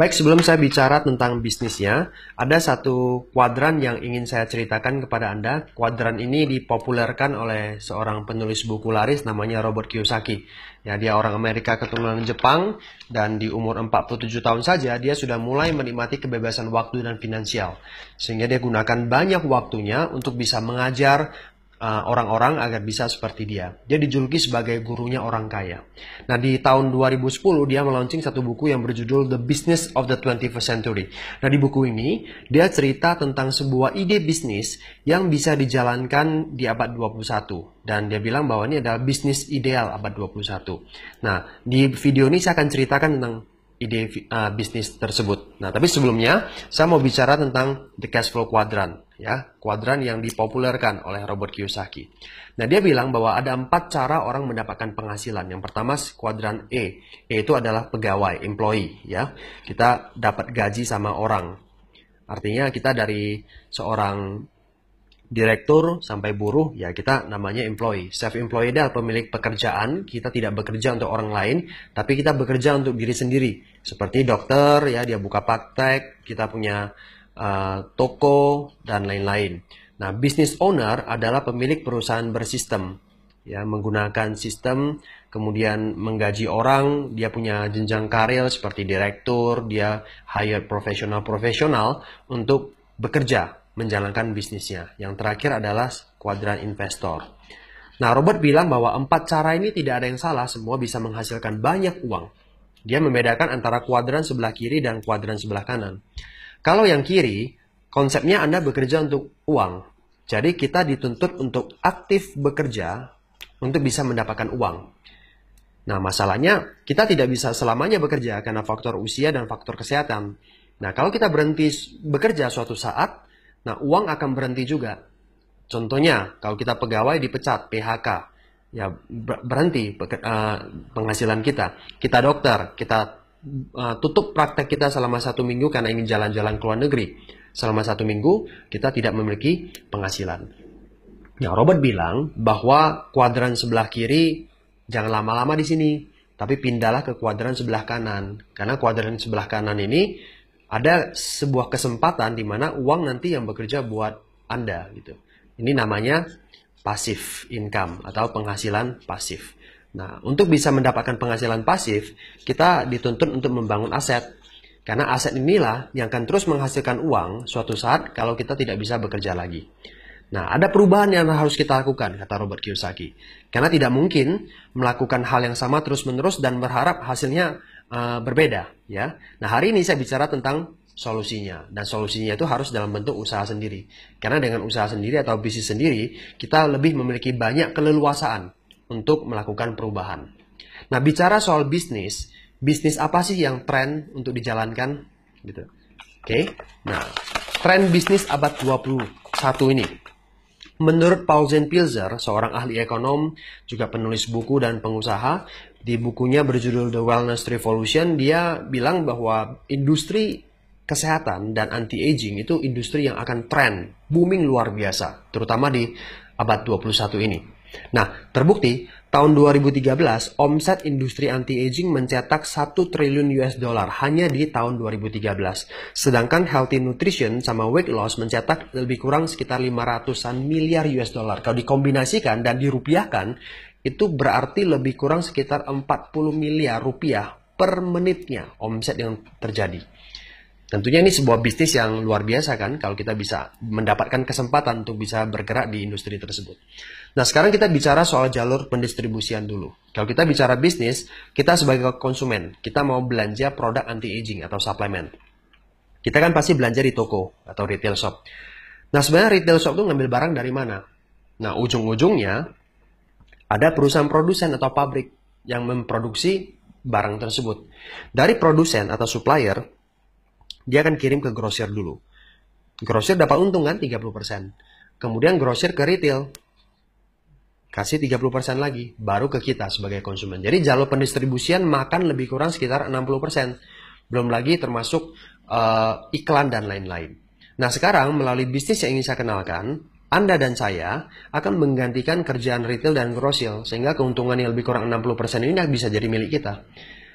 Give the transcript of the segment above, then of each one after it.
Baik, sebelum saya bicara tentang bisnisnya, ada satu kuadran yang ingin saya ceritakan kepada Anda. Kuadran ini dipopulerkan oleh seorang penulis buku laris namanya Robert Kiyosaki. Ya, dia orang Amerika keturunan Jepang dan di umur 47 tahun saja dia sudah mulai menikmati kebebasan waktu dan finansial. Sehingga dia gunakan banyak waktunya untuk bisa mengajar orang-orang agar bisa seperti dia. Dia dijuluki sebagai gurunya orang kaya. Nah, di tahun 2010 dia meluncing satu buku yang berjudul The Business of the 21st Century. Nah, di buku ini dia cerita tentang sebuah ide bisnis yang bisa dijalankan di abad 21. Dan dia bilang bahwa ini adalah bisnis ideal abad 21. Nah, di video ini saya akan ceritakan tentang ide bisnis tersebut. Nah, tapi sebelumnya saya mau bicara tentang the cash flow quadrant, ya, kuadran yang dipopulerkan oleh Robert Kiyosaki. Nah, dia bilang bahwa ada 4 cara orang mendapatkan penghasilan. Yang pertama kuadran E. E itu adalah pegawai, employee, ya. Kita dapat gaji sama orang. Artinya kita dari seorang direktur sampai buruh, ya kita namanya employee. Self-employed adalah pemilik pekerjaan. Kita tidak bekerja untuk orang lain, tapi kita bekerja untuk diri sendiri. Seperti dokter, ya, dia buka praktek, kita punya toko, dan lain-lain. Nah, business owner adalah pemilik perusahaan bersistem, ya, menggunakan sistem, kemudian menggaji orang, dia punya jenjang karir seperti direktur, dia hire profesional untuk bekerja, menjalankan bisnisnya. Yang terakhir adalah kuadran investor. Nah, Robert bilang bahwa 4 cara ini tidak ada yang salah, semua bisa menghasilkan banyak uang. Dia membedakan antara kuadran sebelah kiri dan kuadran sebelah kanan. Kalau yang kiri, konsepnya Anda bekerja untuk uang. Jadi kita dituntut untuk aktif bekerja untuk bisa mendapatkan uang. Nah, masalahnya kita tidak bisa selamanya bekerja karena faktor usia dan faktor kesehatan. Nah, kalau kita berhenti bekerja suatu saat, nah, uang akan berhenti juga. Contohnya, kalau kita pegawai dipecat, PHK, ya berhenti penghasilan kita. Kita dokter, kita tutup praktek kita selama 1 minggu karena ingin jalan-jalan ke luar negeri. Selama 1 minggu, kita tidak memiliki penghasilan. Nah, Robert bilang bahwa kuadran sebelah kiri jangan lama-lama di sini, tapi pindahlah ke kuadran sebelah kanan. Karena kuadran sebelah kanan ini ada sebuah kesempatan di mana uang nanti yang bekerja buat Anda gitu. Ini namanya passive income atau penghasilan pasif. Nah, untuk bisa mendapatkan penghasilan pasif, kita dituntut untuk membangun aset. Karena aset inilah yang akan terus menghasilkan uang suatu saat kalau kita tidak bisa bekerja lagi. Nah, ada perubahan yang harus kita lakukan, kata Robert Kiyosaki. Karena tidak mungkin melakukan hal yang sama terus-menerus dan berharap hasilnya berbeda, ya. Nah, hari ini saya bicara tentang solusinya, dan solusinya itu harus dalam bentuk usaha sendiri. Karena dengan usaha sendiri atau bisnis sendiri, kita lebih memiliki banyak keleluasaan untuk melakukan perubahan. Nah, bicara soal bisnis apa sih yang tren untuk dijalankan? Gitu. Oke. Nah, tren bisnis abad 21 ini. Menurut Paul Pilzer, seorang ahli ekonom, juga penulis buku dan pengusaha, di bukunya berjudul The Wellness Revolution, dia bilang bahwa industri kesehatan dan anti-aging itu industri yang akan tren, booming luar biasa, terutama di abad 21 ini. Nah, terbukti tahun 2013 omset industri anti-aging mencetak 1 triliun US dollar hanya di tahun 2013. Sedangkan healthy nutrition sama weight loss mencetak lebih kurang sekitar 500-an miliar US dollar. Kalau dikombinasikan dan dirupiahkan, itu berarti lebih kurang sekitar 40 miliar rupiah per menitnya omset yang terjadi. Tentunya ini sebuah bisnis yang luar biasa kan, kalau kita bisa mendapatkan kesempatan untuk bisa bergerak di industri tersebut. Nah, sekarang kita bicara soal jalur pendistribusian dulu. Kalau kita bicara bisnis, kita sebagai konsumen, kita mau belanja produk anti-aging atau suplemen. Kita kan pasti belanja di toko atau retail shop. Nah, sebenarnya retail shop itu ngambil barang dari mana? Nah, ujung-ujungnya ada perusahaan produsen atau pabrik yang memproduksi barang tersebut. Dari produsen atau supplier, dia akan kirim ke grosir dulu. Grosir dapat untung kan 30%. Kemudian grosir ke retail, kasih 30% lagi, baru ke kita sebagai konsumen. Jadi jalur pendistribusian makan lebih kurang sekitar 60%. Belum lagi termasuk iklan dan lain-lain. Nah, sekarang melalui bisnis yang ingin saya kenalkan, Anda dan saya akan menggantikan kerjaan retail dan grosir, sehingga keuntungan yang lebih kurang 60% ini bisa jadi milik kita.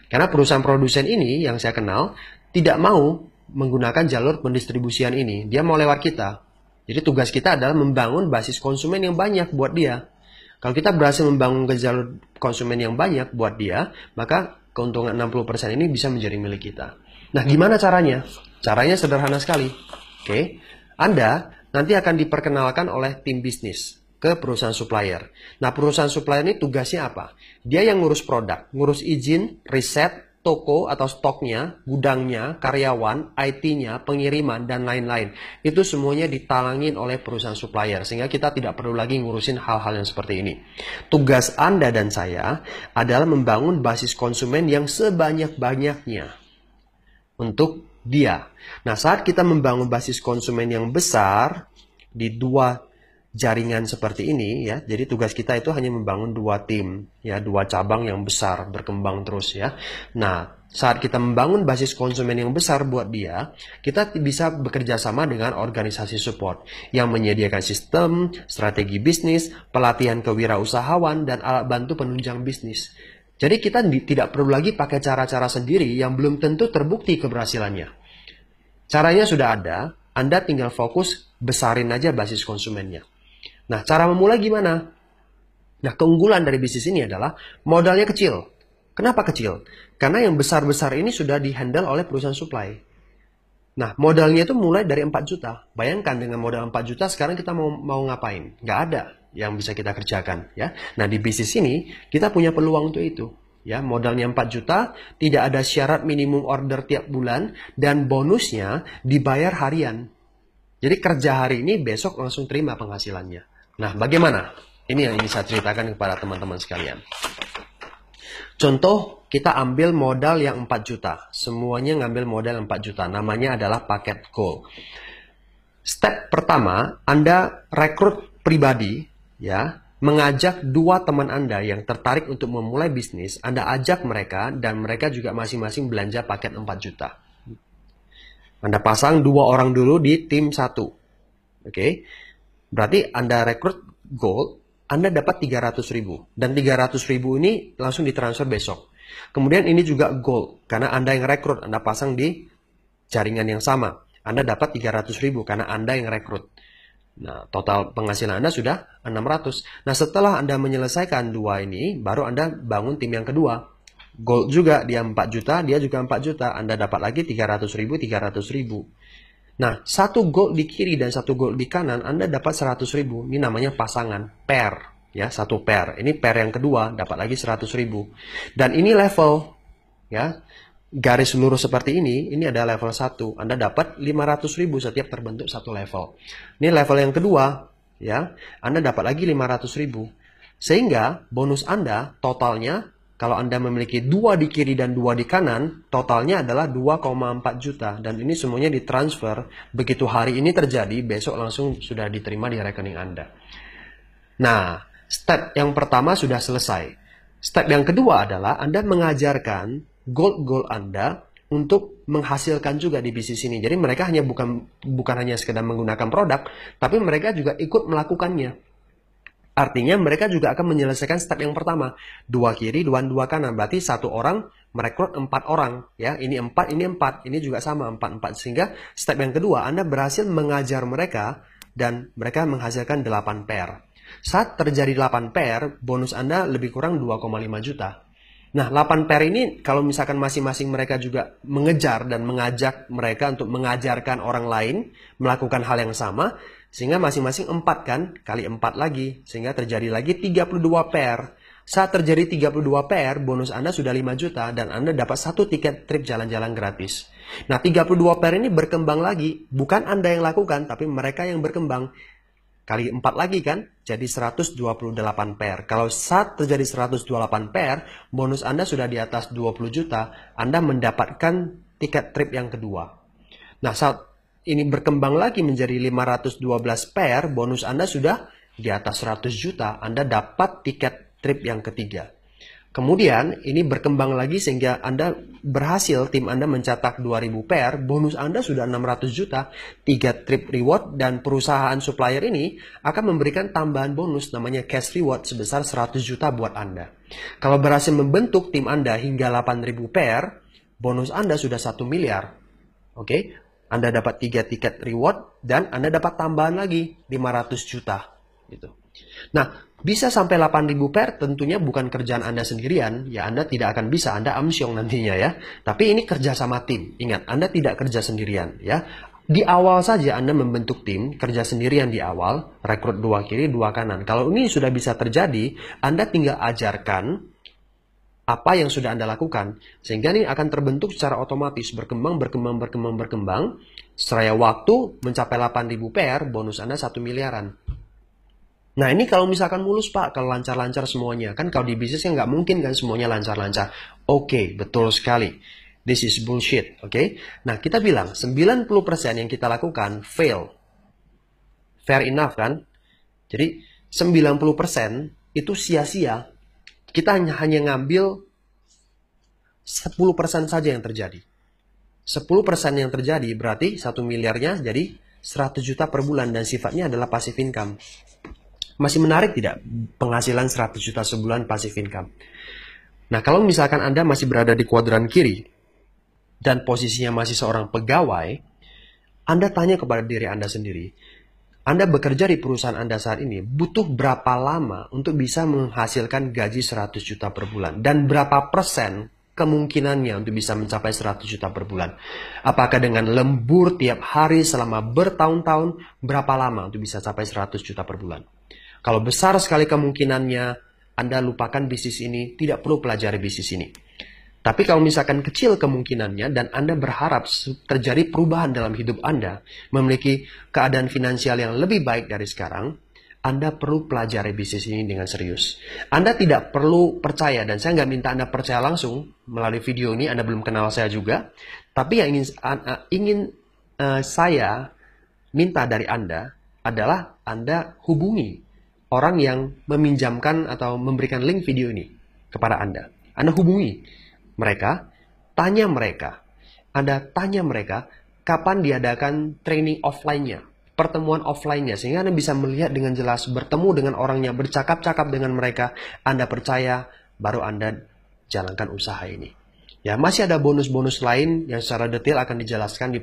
Karena perusahaan produsen ini yang saya kenal, tidak mau menggunakan jalur pendistribusian ini. Dia mau lewat kita. Jadi tugas kita adalah membangun basis konsumen yang banyak buat dia. Kalau kita berhasil membangun jalur konsumen yang banyak buat dia, maka keuntungan 60% ini bisa menjadi milik kita. Nah, gimana caranya? Caranya sederhana sekali. Oke, Anda nanti akan diperkenalkan oleh tim bisnis ke perusahaan supplier. Nah, perusahaan supplier ini tugasnya apa? Dia yang ngurus produk, ngurus izin, riset, toko atau stoknya, gudangnya, karyawan, IT-nya, pengiriman, dan lain-lain. Itu semuanya ditalangin oleh perusahaan supplier, sehingga kita tidak perlu lagi ngurusin hal-hal yang seperti ini. Tugas Anda dan saya adalah membangun basis konsumen yang sebanyak-banyaknya untuk dia. Nah, saat kita membangun basis konsumen yang besar di dua jaringan seperti ini, ya, jadi tugas kita itu hanya membangun dua tim, ya, dua cabang yang besar berkembang terus, ya. Nah, saat kita membangun basis konsumen yang besar buat dia, kita bisa bekerja sama dengan organisasi support yang menyediakan sistem, strategi bisnis, pelatihan kewirausahawan, dan alat bantu penunjang bisnis. Jadi kita tidak perlu lagi pakai cara-cara sendiri yang belum tentu terbukti keberhasilannya. Caranya sudah ada, Anda tinggal fokus besarin aja basis konsumennya. Nah, cara memulai gimana? Nah, keunggulan dari bisnis ini adalah modalnya kecil. Kenapa kecil? Karena yang besar-besar ini sudah dihandle oleh perusahaan supply. Nah, modalnya itu mulai dari 4 juta. Bayangkan dengan modal 4 juta sekarang kita mau ngapain? Nggak ada yang bisa kita kerjakan, ya. Nah, di bisnis ini kita punya peluang untuk itu. Ya, modalnya 4 juta, tidak ada syarat minimum order tiap bulan, dan bonusnya dibayar harian. Jadi kerja hari ini, besok langsung terima penghasilannya. Nah, bagaimana? Ini yang ingin saya ceritakan kepada teman-teman sekalian. Contoh, kita ambil modal yang 4 juta. Semuanya ngambil modal 4 juta. Namanya adalah paket gold. Step pertama, Anda rekrut pribadi, ya, mengajak 2 teman Anda yang tertarik untuk memulai bisnis. Anda ajak mereka, dan mereka juga masing-masing belanja paket 4 juta. Anda pasang 2 orang dulu di tim 1. Oke. Berarti Anda rekrut gold, Anda dapat 300.000. Dan 300.000 ini langsung ditransfer besok. Kemudian ini juga gold, karena Anda yang rekrut, Anda pasang di jaringan yang sama. Anda dapat 300.000 karena Anda yang rekrut. Nah, total penghasilan Anda sudah 600. Nah, setelah Anda menyelesaikan 2 ini, baru Anda bangun tim yang kedua. Gold juga, dia 4 juta, dia juga 4 juta. Anda dapat lagi 300.000, 300.000. Nah, 1 gold di kiri dan 1 gold di kanan, Anda dapat 100.000. Ini namanya pasangan, pair. Ya, 1 pair. Ini pair yang kedua, dapat lagi 100.000. Dan ini level, ya, garis lurus seperti ini ada level 1. Anda dapat 500.000 setiap terbentuk 1 level. Ini level yang kedua, ya, Anda dapat lagi 500.000. Sehingga bonus Anda totalnya, kalau Anda memiliki 2 di kiri dan 2 di kanan, totalnya adalah 2,4 juta. Dan ini semuanya ditransfer. Begitu hari ini terjadi, besok langsung sudah diterima di rekening Anda. Nah, step yang pertama sudah selesai. Step yang kedua adalah Anda mengajarkan goal Anda untuk menghasilkan juga di bisnis ini. Jadi mereka hanya bukan hanya sekedar menggunakan produk, tapi mereka juga ikut melakukannya. Artinya mereka juga akan menyelesaikan step yang pertama. 2 kiri, 2 kanan. Berarti 1 orang merekrut 4 orang. Ya, ini 4, ini 4. Ini juga sama, 4. Sehingga step yang kedua, Anda berhasil mengajar mereka dan mereka menghasilkan 8 pair. Saat terjadi 8 pair, bonus Anda lebih kurang 2,5 juta. Nah, 8 pair ini kalau misalkan masing-masing mereka juga mengejar dan mengajak mereka untuk mengajarkan orang lain melakukan hal yang sama, sehingga masing-masing 4 kan, kali 4 lagi, sehingga terjadi lagi 32 pair. Saat terjadi 32 pair, bonus Anda sudah 5 juta dan Anda dapat 1 tiket trip jalan-jalan gratis. Nah, 32 pair ini berkembang lagi, bukan Anda yang lakukan, tapi mereka yang berkembang. Kali 4 lagi kan, jadi 128 pair. Kalau saat terjadi 128 pair, bonus Anda sudah di atas 20 juta, Anda mendapatkan tiket trip yang kedua. Nah, saat ini berkembang lagi menjadi 512 pair, bonus Anda sudah di atas 100 juta, Anda dapat tiket trip yang ketiga. Kemudian ini berkembang lagi sehingga Anda berhasil, tim Anda mencetak 2000 pair, bonus Anda sudah 600 juta, 3 trip reward, dan perusahaan supplier ini akan memberikan tambahan bonus namanya cash reward sebesar 100 juta buat Anda. Kalau berhasil membentuk tim Anda hingga 8000 pair, bonus Anda sudah 1 miliar. Oke, Anda dapat 3 tiket reward dan Anda dapat tambahan lagi 500 juta gitu. Nah, bisa sampai 8.000 pair tentunya bukan kerjaan Anda sendirian, ya Anda tidak akan bisa, Anda amsyong nantinya ya. Tapi ini kerja sama tim. Ingat, Anda tidak kerja sendirian ya. Di awal saja Anda membentuk tim, kerja sendirian di awal, rekrut 2 kiri, 2 kanan. Kalau ini sudah bisa terjadi, Anda tinggal ajarkan apa yang sudah Anda lakukan. Sehingga ini akan terbentuk secara otomatis, berkembang. Seraya waktu mencapai 8.000 pair, bonus Anda 1 miliaran. Nah ini kalau misalkan mulus Pak, kalau lancar-lancar semuanya. Kan kalau di bisnis kan nggak mungkin kan semuanya lancar-lancar. Oke, betul sekali. This is bullshit, oke? Nah, kita bilang 90% yang kita lakukan fail. Fair enough kan? Jadi 90% itu sia-sia. Kita hanya ngambil 10% saja yang terjadi. 10% yang terjadi berarti 1 miliarnya jadi 100 juta per bulan dan sifatnya adalah passive income. Masih menarik tidak penghasilan 100 juta sebulan passive income? Nah, kalau misalkan Anda masih berada di kuadran kiri, dan posisinya masih seorang pegawai, Anda tanya kepada diri Anda sendiri, Anda bekerja di perusahaan Anda saat ini, butuh berapa lama untuk bisa menghasilkan gaji 100 juta per bulan? Dan berapa persen kemungkinannya untuk bisa mencapai 100 juta per bulan? Apakah dengan lembur tiap hari selama bertahun-tahun, berapa lama untuk bisa capai 100 juta per bulan? Kalau besar sekali kemungkinannya, Anda lupakan bisnis ini, tidak perlu pelajari bisnis ini. Tapi kalau misalkan kecil kemungkinannya dan Anda berharap terjadi perubahan dalam hidup Anda, memiliki keadaan finansial yang lebih baik dari sekarang, Anda perlu pelajari bisnis ini dengan serius. Anda tidak perlu percaya, dan saya nggak minta Anda percaya langsung melalui video ini, Anda belum kenal saya juga. Tapi yang ingin saya minta dari Anda adalah Anda hubungi orang yang meminjamkan atau memberikan link video ini kepada Anda. Anda hubungi mereka, tanya mereka. Anda tanya mereka kapan diadakan training offline-nya, pertemuan offline-nya, sehingga Anda bisa melihat dengan jelas, bertemu dengan orangnya, bercakap-cakap dengan mereka. Anda percaya, baru Anda jalankan usaha ini. Ya, masih ada bonus-bonus lain yang secara detail akan dijelaskan di